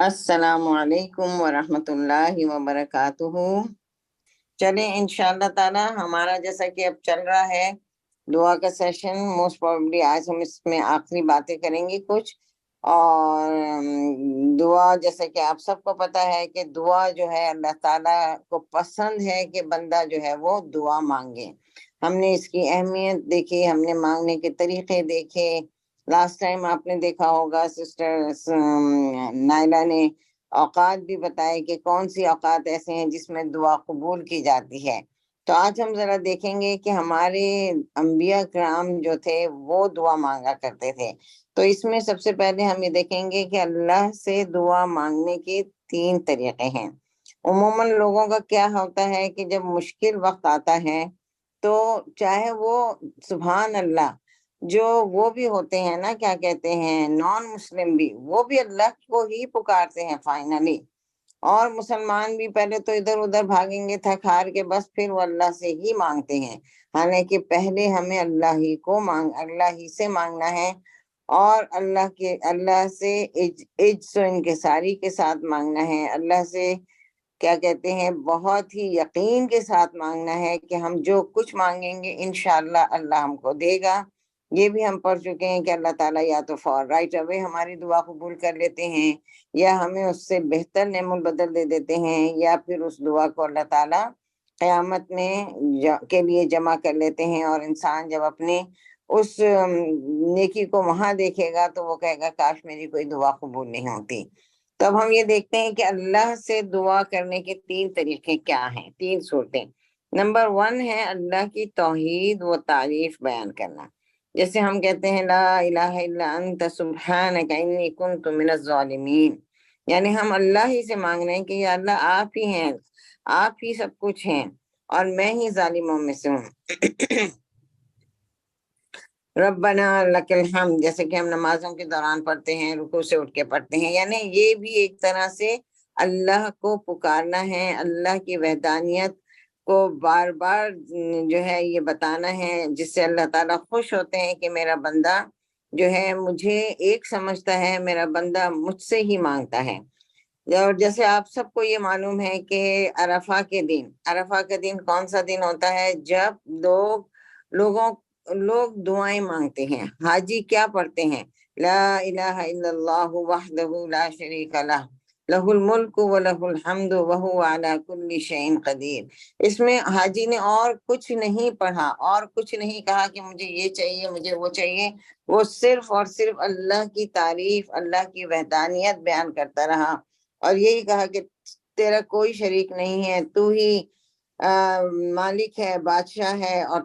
السلام علیکم ورحمۃ اللہ وبرکاتہ۔ چلیں انشاءاللہ تعالی ہمارا جیسا کہ اب چل رہا ہے دعا کا سیشن، موسٹ پروبلی آج ہم اس میں آخری باتیں کریں گے کچھ، اور دعا جیسا کہ آپ سب کو پتہ ہے کہ دعا جو ہے اللہ تعالیٰ کو پسند ہے کہ بندہ جو ہے وہ دعا مانگے۔ ہم نے اس کی اہمیت دیکھی، ہم نے مانگنے کے طریقے دیکھے۔ لاسٹ ٹائم آپ نے دیکھا ہوگا سسٹر نائلہ نے اوقات بھی بتائے کہ کون سی اوقات ایسے ہیں جس میں دعا قبول کی جاتی ہے۔ تو آج ہم ذرا دیکھیں گے کہ ہمارے انبیاء کرام جو تھے وہ دعا مانگا کرتے تھے۔ تو اس میں سب سے پہلے ہم یہ دیکھیں گے کہ اللہ سے دعا مانگنے کے 3 طریقے ہیں۔ عموماً لوگوں کا کیا ہوتا ہے کہ جب مشکل وقت آتا ہے تو چاہے وہ سبحان اللہ جو وہ بھی ہوتے ہیں نا، کیا کہتے ہیں، نان مسلم بھی، وہ بھی اللہ کو ہی پکارتے ہیں فائنلی، اور مسلمان بھی پہلے تو ادھر ادھر بھاگیں گے تھک ہار کے، بس پھر وہ اللہ سے ہی مانگتے ہیں، حالانکہ پہلے ہمیں اللہ ہی سے مانگنا ہے، اور اللہ سے عجز و انکساری کے ساتھ مانگنا ہے، اللہ سے کیا کہتے ہیں بہت ہی یقین کے ساتھ مانگنا ہے کہ ہم جو کچھ مانگیں گے انشاءاللہ اللہ ہم کو دے گا۔ یہ بھی ہم پڑھ چکے ہیں کہ اللہ تعالیٰ یا تو فور رائٹ اوے ہماری دعا قبول کر لیتے ہیں، یا ہمیں اس سے بہتر نعم البدل دے دیتے ہیں، یا پھر اس دعا کو اللہ تعالیٰ قیامت میں کے لیے جمع کر لیتے ہیں، اور انسان جب اپنے اس نیکی کو وہاں دیکھے گا تو وہ کہے گا کاش میری کوئی دعا قبول نہیں ہوتی۔ تو اب ہم یہ دیکھتے ہیں کہ اللہ سے دعا کرنے کے 3 طریقے کیا ہیں، 3 صورتیں۔ نمبر 1 ہے اللہ کی توحید و تعریف بیان کرنا، جیسے ہم کہتے ہیں لا الہ الا انت سبحانک انی کنت من الظالمین، یعنی ہم اللہ ہی سے مانگ رہے ہیں کہ یا اللہ آپ ہی ہیں، آپ ہی سب کچھ ہیں، اور میں ہی ظالموں میں سے ہوں۔ ربنا لک الحمد، جیسے کہ ہم نمازوں کے دوران پڑھتے ہیں، رکوع سے اٹھ کے پڑھتے ہیں، یعنی یہ بھی ایک طرح سے اللہ کو پکارنا ہے، اللہ کی وحدانیت کو بار بار جو ہے یہ بتانا ہے، جس سے اللہ تعالیٰ خوش ہوتے ہیں کہ میرا بندہ جو ہے مجھے ایک سمجھتا ہے، میرا بندہ مجھ سے ہی مانگتا ہے۔ اور جیسے آپ سب کو یہ معلوم ہے کہ عرفہ کا دن کون سا دن ہوتا ہے؟ جب لوگ دعائیں مانگتے ہیں۔ حاجی کیا پڑھتے ہیں؟ لا الہ الا اللہ وحدہ لا شریک لہ لہ الملک و لہ الحمد وہو علی کل شیء قدیر۔ اس میں حاجی نے اور کچھ نہیں پڑھا اور کچھ نہیں کہا کہ مجھے یہ چاہیے مجھے وہ چاہیے، وہ صرف اور صرف اللہ کی تعریف، اللہ کی وحدانیت بیان کرتا رہا، اور یہی کہا کہ تیرا کوئی شریک نہیں ہے، تو ہی مالک ہے، بادشاہ ہے، اور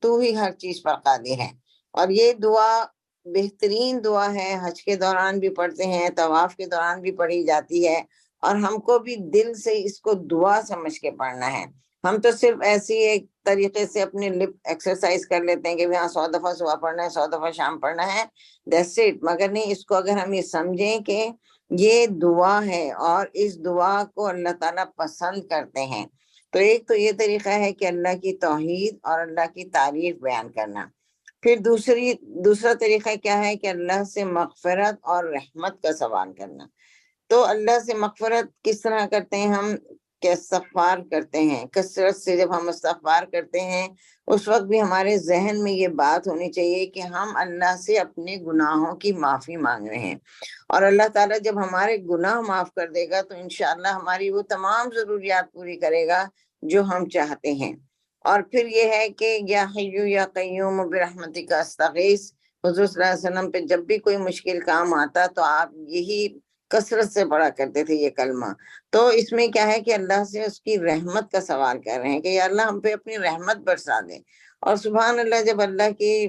تو ہی ہر چیز پر قادر ہے۔ اور یہ دعا بہترین دعا ہے، حج کے دوران بھی پڑھتے ہیں، طواف کے دوران بھی پڑھی جاتی ہے، اور ہم کو بھی دل سے اس کو دعا سمجھ کے پڑھنا ہے۔ ہم تو صرف ایسی ایک طریقے سے اپنے لپ ایکسرسائز کر لیتے ہیں کہ ہاں 100 دفعہ صبح پڑھنا ہے، 100 دفعہ شام پڑھنا ہے، دیٹس اٹ، مگر نہیں، اس کو اگر ہم یہ سمجھیں کہ یہ دعا ہے اور اس دعا کو اللہ تعالیٰ پسند کرتے ہیں، تو ایک تو یہ طریقہ ہے کہ اللہ کی توحید اور اللہ کی تعریف بیان کرنا۔ پھر دوسرا طریقہ کیا ہے کہ اللہ سے مغفرت اور رحمت کا سوال کرنا۔ تو اللہ سے مغفرت کس طرح کرتے ہیں ہم؟ کہ استغفار کرتے ہیں، کثرت سے جب ہم استغفار کرتے ہیں اس وقت بھی ہمارے ذہن میں یہ بات ہونی چاہیے کہ ہم اللہ سے اپنے گناہوں کی معافی مانگ رہے ہیں، اور اللہ تعالیٰ جب ہمارے گناہ معاف کر دے گا تو انشاءاللہ ہماری وہ تمام ضروریات پوری کرے گا جو ہم چاہتے ہیں۔ اور پھر یہ ہے کہ یا حیو یا قیوم برحمتک استغیث، حضور صلی اللہ علیہ وسلم پہ جب بھی کوئی مشکل کام آتا تو آپ یہی کثرت سے پڑھا کرتے تھے یہ کلمہ۔ تو اس میں کیا ہے کہ اللہ سے اس کی رحمت کا سوال کر رہے ہیں کہ یا اللہ ہم پہ اپنی رحمت برسا دے، اور سبحان اللہ جب اللہ کی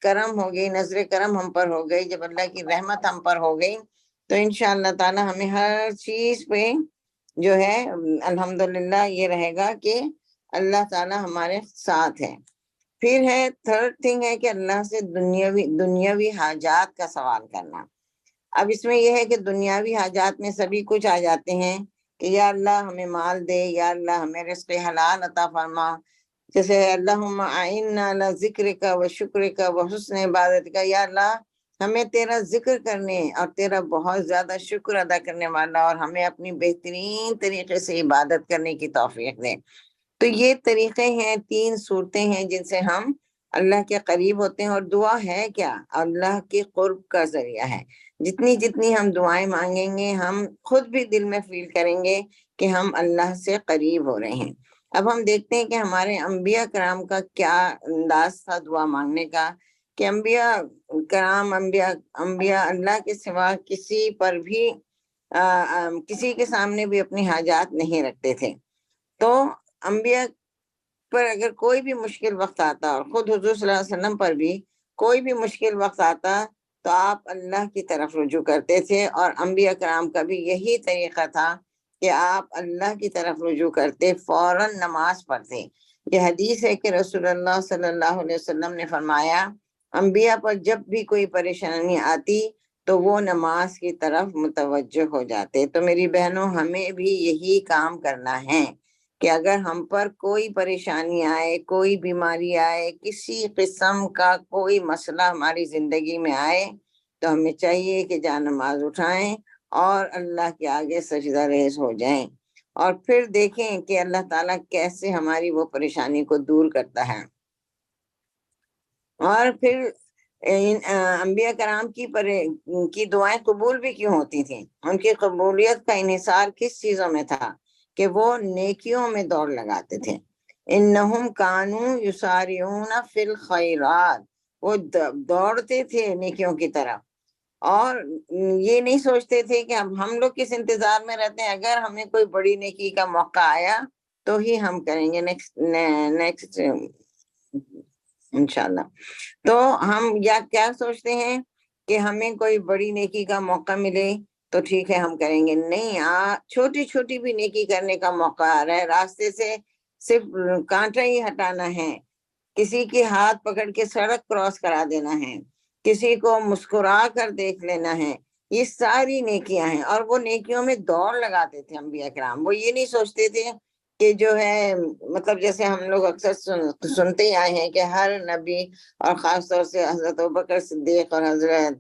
کرم ہو گئی، نظر کرم ہم پر ہو گئی، جب اللہ کی رحمت ہم پر ہو گئی تو انشاءاللہ تعالی ہمیں ہر چیز پہ جو ہے الحمدللہ یہ رہے گا کہ اللہ تعالی ہمارے ساتھ ہے۔ پھر ہے تھرڈ تھنگ ہے کہ اللہ سے دنیاوی حاجات کا سوال کرنا۔ اب اس میں یہ ہے کہ دنیاوی حاجات میں سبھی کچھ آ جاتے ہیں کہ یا اللہ ہمیں مال دے، یا اللہ ہمیں رزق حلال عطا فرما، جیسے اللہم اعنا علی ذکرک و شکرک و حسن عبادتک، یا اللہ ہمیں تیرا ذکر کرنے اور تیرا بہت زیادہ شکر ادا کرنے والا اور ہمیں اپنی بہترین طریقے سے عبادت کرنے کی توفیق دے۔ تو یہ طریقے ہیں، 3 صورتیں ہیں جن سے ہم اللہ کے قریب ہوتے ہیں۔ اور دعا ہے کیا؟ اللہ کے قرب کا ذریعہ ہے۔ جتنی جتنی ہم دعائیں مانگیں گے، ہم خود بھی دل میں فیل کریں گے کہ ہم اللہ سے قریب ہو رہے ہیں۔ اب ہم دیکھتے ہیں کہ ہمارے انبیاء کرام کا کیا انداز تھا دعا مانگنے کا، کہ انبیاء کرام، انبیاء اللہ کے سوا کسی پر بھی کسی کے سامنے بھی اپنی حاجات نہیں رکھتے تھے۔ تو انبیاء پر اگر کوئی بھی مشکل وقت آتا، اور خود حضور صلی اللہ علیہ وسلم پر بھی کوئی بھی مشکل وقت آتا، تو آپ اللہ کی طرف رجوع کرتے تھے۔ اور انبیاء کرام کا بھی یہی طریقہ تھا کہ آپ اللہ کی طرف رجوع کرتے، فوراً نماز پڑھتے۔ یہ حدیث ہے کہ رسول اللہ صلی اللہ علیہ وسلم نے فرمایا، انبیاء پر جب بھی کوئی پریشانی آتی تو وہ نماز کی طرف متوجہ ہو جاتے۔ تو میری بہنوں، ہمیں بھی یہی کام کرنا ہے کہ اگر ہم پر کوئی پریشانی آئے، کوئی بیماری آئے، کسی قسم کا کوئی مسئلہ ہماری زندگی میں آئے، تو ہمیں چاہیے کہ جا نماز اٹھائیں اور اللہ کے آگے سجدہ ریز ہو جائیں، اور پھر دیکھیں کہ اللہ تعالیٰ کیسے ہماری وہ پریشانی کو دور کرتا ہے۔ اور پھر انبیاء کرام کی دعائیں قبول بھی کیوں ہوتی تھیں؟ ان کی قبولیت کا انحصار کس چیزوں میں تھا؟ کہ وہ نیکیوں میں دوڑ لگاتے تھے۔ انہم کانوا یسارعون فی الخیرات، وہ دوڑتے تھے نیکیوں کی طرف، اور یہ نہیں سوچتے تھے کہ اب ہم لوگ کس انتظار میں رہتے ہیں، اگر ہمیں کوئی بڑی نیکی کا موقع آیا تو ہی ہم کریں گے، نیکسٹ انشاءاللہ۔ تو ہم یا کیا سوچتے ہیں کہ ہمیں کوئی بڑی نیکی کا موقع ملے تو ٹھیک ہے ہم کریں گے؟ نہیں، چھوٹی چھوٹی بھی نیکی کرنے کا موقع آ رہا ہے، راستے سے صرف کانٹا ہی ہٹانا ہے، کسی کے ہاتھ پکڑ کے سڑک کراس کرا دینا ہے، کسی کو مسکرا کر دیکھ لینا ہے، یہ ساری نیکیاں ہیں۔ اور وہ نیکیوں میں دوڑ لگاتے تھے انبیاء کرام۔ وہ یہ نہیں سوچتے تھے کہ جو ہے، مطلب جیسے ہم لوگ اکثر سنتے ہی آئے ہیں کہ ہر نبی، اور خاص طور سے حضرت ابوبکر صدیق اور حضرت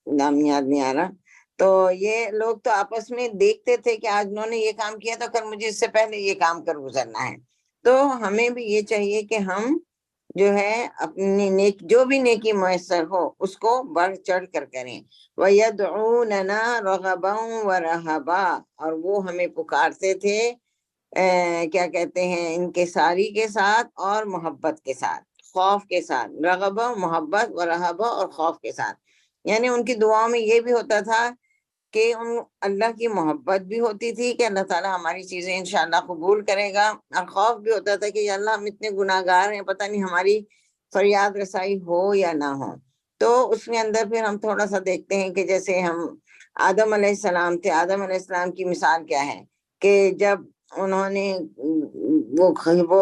نام یاد نہیں آ رہا، تو یہ لوگ تو آپس میں دیکھتے تھے کہ آج انہوں نے یہ کام کیا تو کل مجھے اس سے پہلے یہ کام کر گزرنا ہے۔ تو ہمیں بھی یہ چاہیے کہ ہم جو ہے اپنی جو بھی نیکی میسر ہو اس کو بڑھ چڑھ کر کریں۔ وَيَدْعُونَنَا رَغَبًا وَرَهَبًا، اور وہ ہمیں پکارتے تھے کیا کہتے ہیں، انکساری کے ساتھ اور محبت کے ساتھ، خوف کے ساتھ، رغبہ، محبت، ورہبہ، اور خوف کے ساتھ۔ یعنی ان کی دعاؤں میں یہ بھی ہوتا تھا کہ اللہ کی محبت بھی ہوتی تھی کہ اللہ تعالیٰ ہماری چیزیں انشاءاللہ قبول کرے گا، اور خوف بھی ہوتا تھا کہ یا اللہ ہم اتنے گناہ گار ہیں، پتہ نہیں ہماری فریاد رسائی ہو یا نہ ہو۔ تو اس میں اندر پھر ہم تھوڑا سا دیکھتے ہیں کہ جیسے ہم آدم علیہ السلام تھے، آدم علیہ السلام کی مثال کیا ہے کہ جب انہوں نے وہ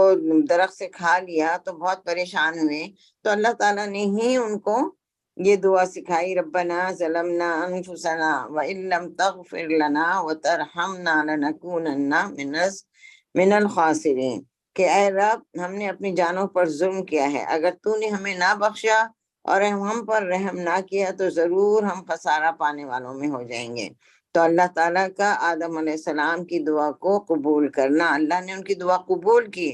درخت سے کھا لیا تو بہت پریشان ہوئے، تو اللہ تعالیٰ نے ہی ان کو یہ دعا سکھائی، ربنا ظلمنا انفسنا وان لم تغفر لنا وترحمنا لنکونن من الخاسرین، کہ اے رب ہم نے اپنی جانوں پر ظلم کیا ہے، اگر تو نے ہمیں نہ بخشا اور ہم پر رحم نہ کیا تو ضرور ہم خسارہ پانے والوں میں ہو جائیں گے۔ تو اللہ تعالیٰ کا آدم علیہ السلام کی دعا کو قبول کرنا، اللہ نے ان کی دعا قبول کی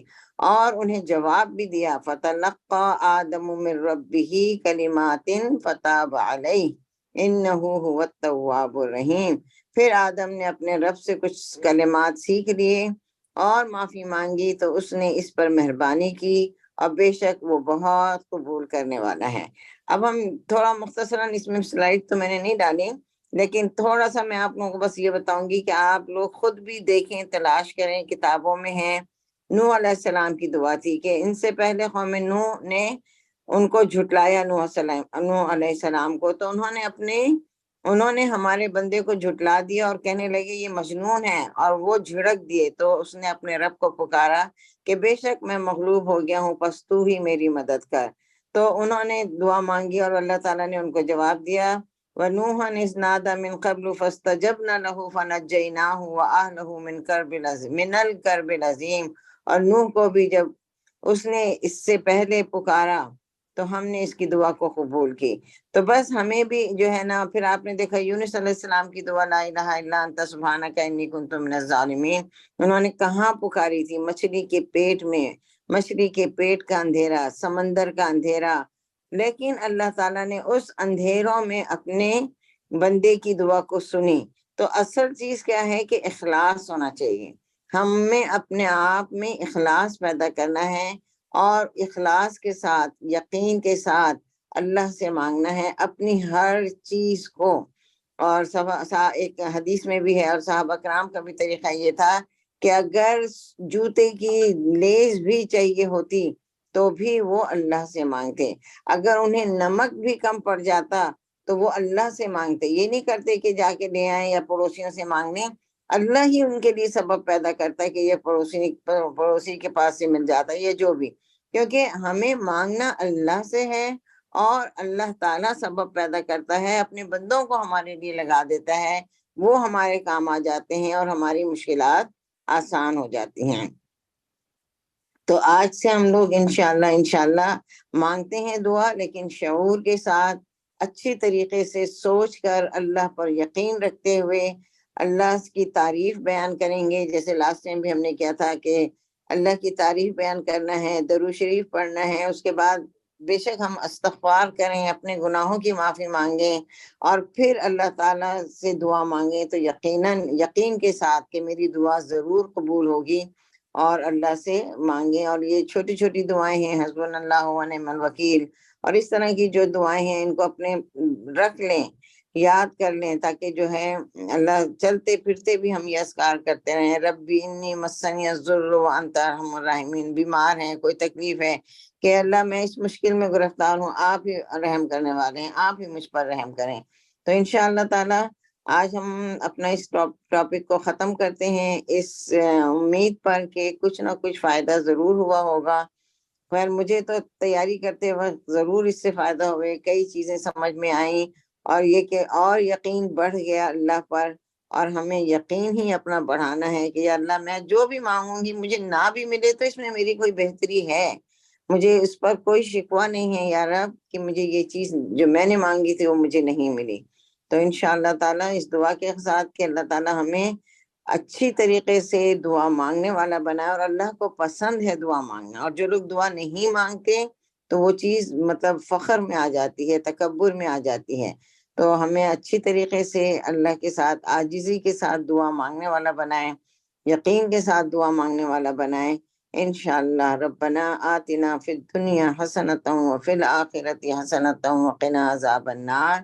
اور انہیں جواب بھی دیا، فَتَلَقَّى آدَمُ مِن رَبِّهِ كَلِمَاتٍ فَتَابَ عَلَيْهِ إِنَّهُ هُوَ التَّوَّابُ الرَّحِيمُ۔ پھر آدم نے اپنے رب سے کچھ کلمات سیکھ لیے اور معافی مانگی تو اس نے اس پر مہربانی کی، اور بے شک وہ بہت قبول کرنے والا ہے۔ اب ہم تھوڑا مختصراً، اس میں سلائڈ تو میں نے نہیں ڈالی، لیکن تھوڑا سا میں آپ لوگوں کو بس یہ بتاؤں گی کہ آپ لوگ خود بھی دیکھیں، تلاش کریں، کتابوں میں ہیں۔ نوح علیہ السلام کی دعا تھی کہ ان سے پہلے قوم نوح نے ان کو جھٹلایا، نوح علیہ السلام کو، تو انہوں نے ہمارے بندے کو جھٹلا دیا اور کہنے لگے یہ مجنون ہے، اور وہ جھڑک دیے۔ تو اس نے اپنے رب کو پکارا کہ بے شک میں مغلوب ہو گیا ہوں، پس تو ہی میری مدد کر۔ تو انہوں نے دعا مانگی اور اللہ تعالیٰ نے ان کو جواب دیا، وَنُوحًا إِذْ نَادَىٰ مِن قَبْلُ فَاسْتَجَبْنَا لَهُ فَنَجَّيْنَاهُ وَأَهْلَهُ مِنَ الْكَرْبِ الْعَظِيمِ۔ اور نوح کو بھی جب اس نے اس سے پہلے پکارا تو ہم نے اس کی دعا کو قبول کی۔ تو بس ہمیں بھی جو ہے نا، پھر آپ نے دیکھا یونس علیہ السلام کی دعا، لا الہ الا انت سبحانک انی کنت من الظالمین، انہوں نے کہاں پکاری تھی؟ مچھلی کے پیٹ میں، مچھلی کے پیٹ کا اندھیرا، سمندر کا اندھیرا، لیکن اللہ تعالیٰ نے اس اندھیروں میں اپنے بندے کی دعا کو سنی۔ تو اصل چیز کیا ہے کہ اخلاص ہونا چاہیے، ہمیں اپنے آپ میں اخلاص پیدا کرنا ہے، اور اخلاص کے ساتھ، یقین کے ساتھ اللہ سے مانگنا ہے اپنی ہر چیز کو۔ اور ایک حدیث میں بھی ہے، اور صحابہ کرام کا بھی طریقہ یہ تھا کہ اگر جوتے کی لیس بھی چاہیے ہوتی تو بھی وہ اللہ سے مانگتے، اگر انہیں نمک بھی کم پڑ جاتا تو وہ اللہ سے مانگتے، یہ نہیں کرتے کہ جا کے لے آئیں یا پڑوسیوں سے مانگنے، اللہ ہی ان کے لیے سبب پیدا کرتا ہے کہ یہ پڑوسی کے پاس سے مل جاتا ہے، یہ جو بھی، کیونکہ ہمیں مانگنا اللہ سے ہے، اور اللہ تعالیٰ سبب پیدا کرتا ہے، اپنے بندوں کو ہمارے لیے لگا دیتا ہے، وہ ہمارے کام آ جاتے ہیں اور ہماری مشکلات آسان ہو جاتی ہیں۔ تو آج سے ہم لوگ انشاءاللہ مانگتے ہیں دعا، لیکن شعور کے ساتھ، اچھی طریقے سے سوچ کر، اللہ پر یقین رکھتے ہوئے اللہ کی تعریف بیان کریں گے، جیسے لاسٹ ٹائم بھی ہم نے کیا تھا کہ اللہ کی تعریف بیان کرنا ہے، درود شریف پڑھنا ہے، اس کے بعد بے شک ہم استغفار کریں، اپنے گناہوں کی معافی مانگیں، اور پھر اللہ تعالیٰ سے دعا مانگیں، تو یقین کے ساتھ کہ میری دعا ضرور قبول ہوگی، اور اللہ سے مانگیں۔ اور یہ چھوٹی چھوٹی دعائیں ہیں، حسبنا اللہ و نعم الوکیل، اور اس طرح کی جو دعائیں ہیں ان کو اپنے رکھ لیں، یاد کر لیں، تاکہ جو ہے اللہ چلتے پھرتے بھی ہم یہ اذکار کرتے رہیں، ربی انی مسنی الضر وانت ارحم الراحمین، بیمار ہیں، کوئی تکلیف ہے کہ اللہ میں اس مشکل میں گرفتار ہوں، آپ ہی رحم کرنے والے ہیں، آپ ہی مجھ پر رحم کریں۔ تو انشاءاللہ تعالی آج ہم اپنا اس ٹاپک کو ختم کرتے ہیں، اس امید پر کہ کچھ نہ کچھ فائدہ ضرور ہوا ہوگا۔ خیر مجھے تو تیاری کرتے وقت ضرور اس سے فائدہ ہوئے، کئی چیزیں سمجھ میں آئیں، اور یہ کہ اور یقین بڑھ گیا اللہ پر، اور ہمیں یقین ہی اپنا بڑھانا ہے کہ یا اللہ میں جو بھی مانگوں گی مجھے نہ بھی ملے تو اس میں میری کوئی بہتری ہے، مجھے اس پر کوئی شکوہ نہیں ہے یا رب کہ مجھے یہ چیز جو میں نے مانگی تھی وہ مجھے نہیں ملی۔ تو انشاءاللہ تعالیٰ اس دعا کے ساتھ کہ اللہ تعالیٰ ہمیں اچھی طریقے سے دعا مانگنے والا بنائے، اور اللہ کو پسند ہے دعا مانگنا، اور جو لوگ دعا نہیں مانگتے تو وہ چیز مطلب فخر میں آ جاتی ہے، تکبر میں آ جاتی ہے۔ تو ہمیں اچھی طریقے سے اللہ کے ساتھ، عاجزی کے ساتھ دعا مانگنے والا بنائے، یقین کے ساتھ دعا مانگنے والا بنائے انشاءاللہ۔ ربنا آتنا فی الدنیا حسنۃ وفی الآخرۃ حسنۃ وقنا عذاب النار۔